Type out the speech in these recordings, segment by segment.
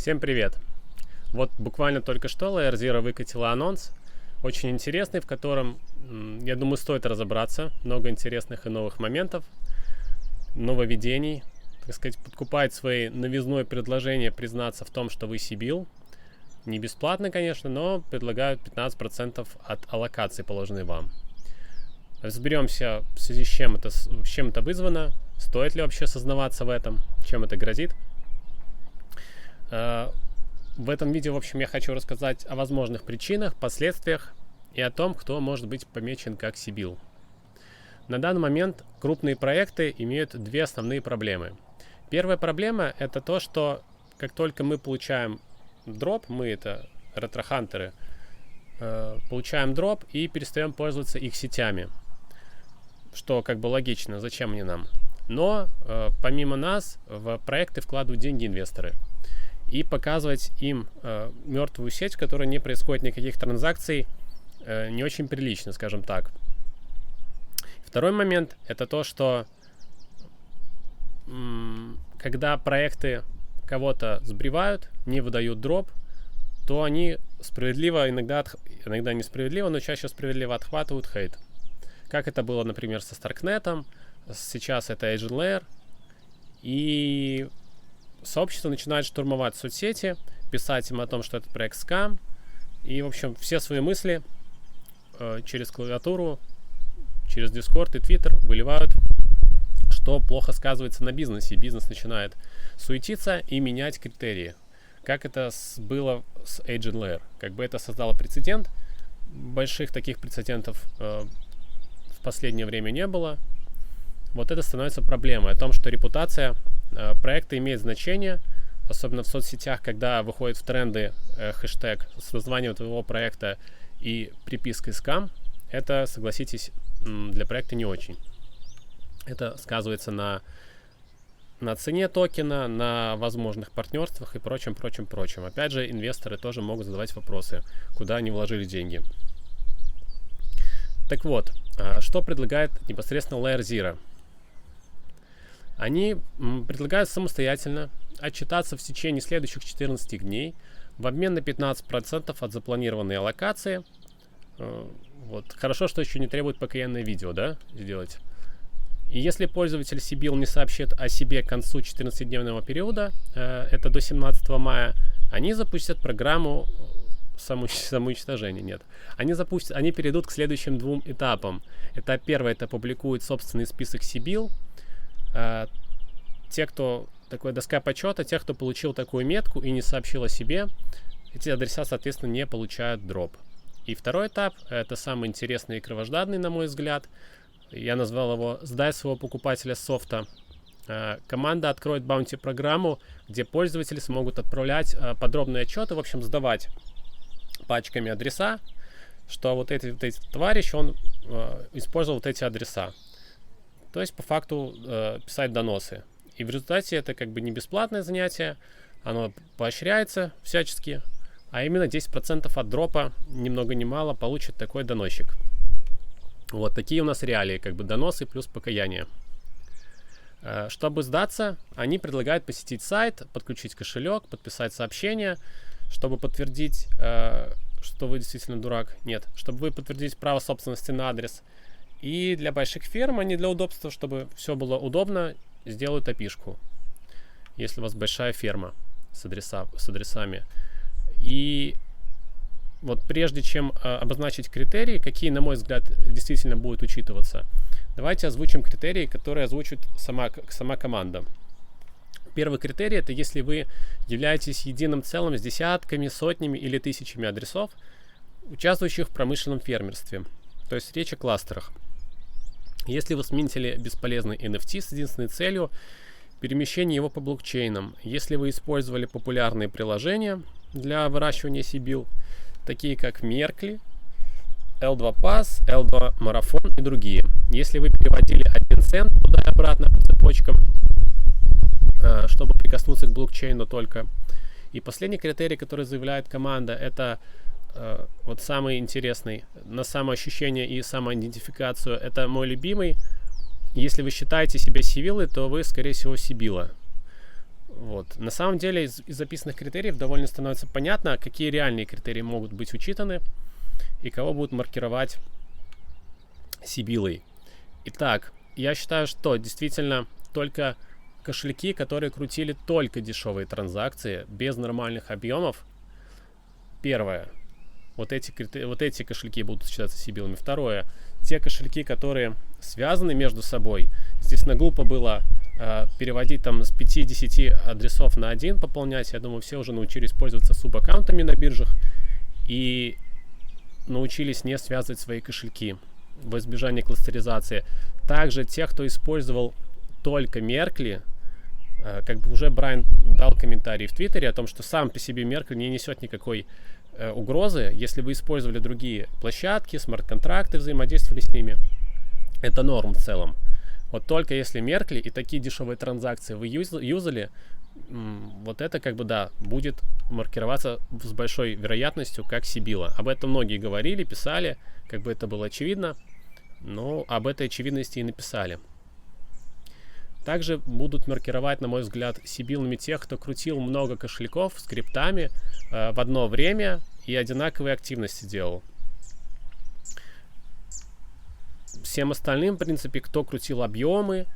Всем привет! Вот буквально только что Layer Zero выкатила анонс, очень интересный, в котором, я думаю, стоит разобраться. Много интересных и новых моментов, нововведений. Так сказать, подкупает свои новизной предложения признаться в том, что вы Сибил. Не бесплатно, конечно, но предлагают 15% от аллокации, положенной вам. Разберемся, в связи с чем это вызвано, стоит ли вообще сознаваться в этом, чем это грозит. В этом видео, в общем, я хочу рассказать о возможных причинах, последствиях и о том, кто может быть помечен как Сибил. На данный момент крупные проекты имеют две основные проблемы. Первая проблема — это то, что как только мы получаем дроп, мы это ретро-хантеры, получаем дроп и перестаем пользоваться их сетями. Что как бы логично, зачем они нам? Но помимо нас в проекты вкладывают деньги инвесторы. И показывать им мертвую сеть, в которой не происходит никаких транзакций, не очень прилично, скажем так. Второй момент — это то, что когда проекты кого-то сбривают, не выдают дроп, то они справедливо, иногда несправедливо, но чаще справедливо отхватывают хейт. Как это было, например, со Starknet, сейчас это Agent Layer. И сообщество начинает штурмовать соцсети, писать им о том, что этот проект скам. И, в общем, все свои мысли через клавиатуру, через Discord и Twitter выливают, что плохо сказывается на бизнесе. Бизнес начинает суетиться и менять критерии. Как это было с Agent Layer. Как бы это создало прецедент. Больших таких прецедентов в последнее время не было. Вот это становится проблемой. О том, что репутация проекта имеет значение, особенно в соцсетях, когда выходит в тренды хэштег с названием твоего проекта и припиской скам. Это, согласитесь, для проекта не очень. Это сказывается на цене токена, на возможных партнерствах и прочем. Опять же, инвесторы тоже могут задавать вопросы, куда они вложили деньги. Так вот, что предлагает непосредственно Layer Zero? Они предлагают самостоятельно отчитаться в течение следующих 14 дней в обмен на 15% от запланированной аллокации. Вот. Хорошо, что еще не требует покаянное видео, да, сделать. И если пользователь Сибил не сообщит о себе к концу 14-дневного периода, это до 17 мая, они запустят программу самоуничтожения. Нет. Они перейдут к следующим двум этапам. Этап первый — это публикуют собственный список Сибил. Те, кто такой доска почета, тех, кто получил такую метку и не сообщил о себе, эти адреса, соответственно, не получают дроп. И второй этап — это самый интересный и кровожадный, на мой взгляд. Я назвал его «Сдай своего покупателя софта». Команда откроет баунти-программу, где пользователи смогут отправлять подробные отчеты, в общем, сдавать пачками адреса, что вот этот товарищ, он использовал вот эти адреса. То есть, по факту, писать доносы. И в результате это как бы не бесплатное занятие, оно поощряется всячески, а именно 10% от дропа, ни много ни мало, получит такой доносчик. Вот такие у нас реалии, как бы доносы плюс покаяние. Чтобы сдаться, они предлагают посетить сайт, подключить кошелек, подписать сообщение, чтобы подтвердить, что вы действительно дурак. Нет, чтобы вы подтвердить право собственности на адрес. И для больших фирм, они для удобства, чтобы все было удобно, сделают API-шку, если у вас большая ферма с адресами. И вот прежде чем обозначить критерии, какие, на мой взгляд, действительно будут учитываться, давайте озвучим критерии, которые озвучит сама команда. Первый критерий — это если вы являетесь единым целым с десятками, сотнями или тысячами адресов, участвующих в промышленном фермерстве. То есть речь о кластерах. Если вы сменили бесполезный NFT с единственной целью перемещения его по блокчейнам, если вы использовали популярные приложения для выращивания Сибил, такие как Merkle, L2 Pass, L2 Marathon и другие. Если вы переводили 1 цент туда и обратно по цепочкам, чтобы прикоснуться к блокчейну только. И последний критерий, который заявляет команда, это вот самый интересный на самоощущение и самоидентификацию. Это мой любимый. Если вы считаете себя Сибилой, то вы, скорее всего, Сибила. Вот. На самом деле из записанных критериев довольно становится понятно, какие реальные критерии могут быть учитаны и кого будут маркировать сибиллой. Итак, я считаю, что действительно только кошельки, которые крутили только дешевые транзакции, без нормальных объемов, первое, вот эти кошельки будут считаться сибиллами. Второе, те кошельки, которые связаны между собой, естественно, глупо было переводить там с 5-10 адресов на один, пополнять. Я думаю, все уже научились пользоваться субаккаунтами на биржах и научились не связывать свои кошельки в избежание кластеризации. Также те, кто использовал только Меркли, как бы уже Брайан дал комментарий в Твиттере о том, что сам по себе Меркли не несет никакой угрозы. Если вы использовали другие площадки, смарт-контракты, взаимодействовали с ними, это норм в целом. Вот только если Меркли и такие дешевые транзакции вы юзали, вот это как бы, да, будет маркироваться с большой вероятностью как сибилла. Об этом многие говорили, писали, как бы это было очевидно, но об этой очевидности и написали. Также будут маркировать, на мой взгляд, сибиллами тех, кто крутил много кошельков с криптами в одно время и одинаковые активности делал. Всем остальным, в принципе, кто крутил объемы,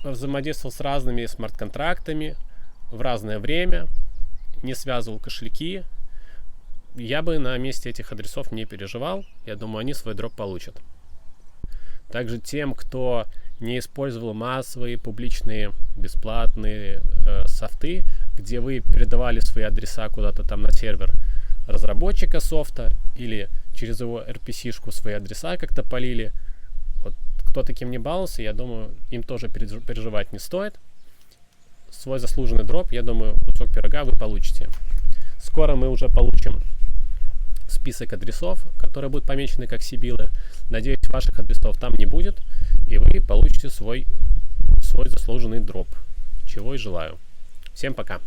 взаимодействовал с разными смарт-контрактами в разное время, не связывал кошельки, я бы на месте этих адресов не переживал. Я думаю, они свой дроп получат. Также тем, кто не использовал массовые, публичные, бесплатные софты, где вы передавали свои адреса куда-то там на сервер разработчика софта или через его RPC-шку свои адреса как-то полили. Вот кто таким не баловался, я думаю, им тоже переживать не стоит. Свой заслуженный дроп, я думаю, кусок пирога вы получите. Скоро мы уже получим список адресов, которые будут помечены как сибиллы. Надеюсь, ваших адресов там не будет, и вы получите свой заслуженный дроп, чего и желаю. Всем пока!